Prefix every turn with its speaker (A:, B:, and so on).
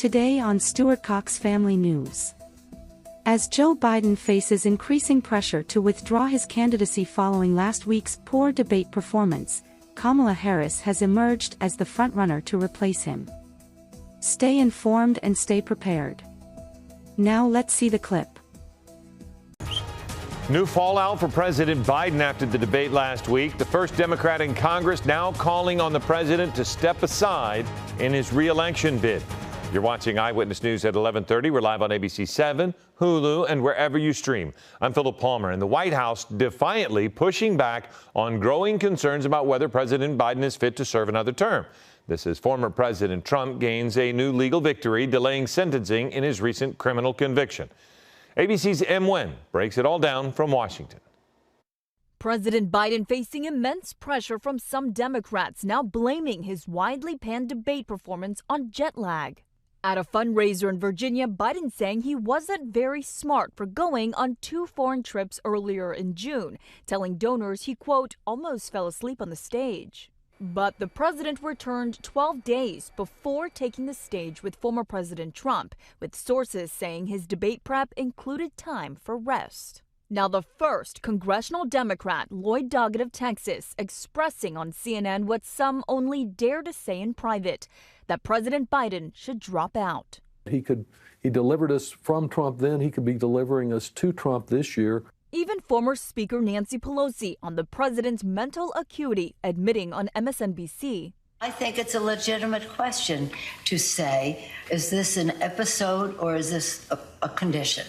A: Today on Stewart-Cox Family News. As Joe Biden faces increasing pressure to withdraw his candidacy following last week's poor debate performance, Kamala Harris has emerged as the frontrunner to replace him. Stay informed and stay prepared. Now let's see the clip.
B: New fallout for President Biden after the debate last week. The first Democrat in Congress now calling on the president to step aside in his re-election bid. You're watching Eyewitness News at 11:30. We're live on ABC 7, Hulu, and wherever you stream. I'm Philip Palmer, and the White House defiantly pushing back on growing concerns about whether President Biden is fit to serve another term. This as former President Trump gains a new legal victory, delaying sentencing in his recent criminal conviction. ABC's M. Wen breaks it all down from Washington.
C: President Biden facing immense pressure from some Democrats, now blaming his widely panned debate performance on jet lag. At a fundraiser in Virginia, Biden saying he wasn't very smart for going on 2 foreign trips earlier in June, telling donors he, quote, almost fell asleep on the stage. But the president returned 12 days before taking the stage with former President Trump, with sources saying his debate prep included time for rest. Now, the first congressional Democrat, Lloyd Doggett of Texas, expressing on CNN what some only dare to say in private, that President Biden should drop out.
D: He delivered us from Trump then. He could be delivering us to Trump this year.
C: Even former Speaker Nancy Pelosi on the president's mental acuity, admitting on MSNBC.
E: I think it's a legitimate question to say, is this an episode or is this a condition?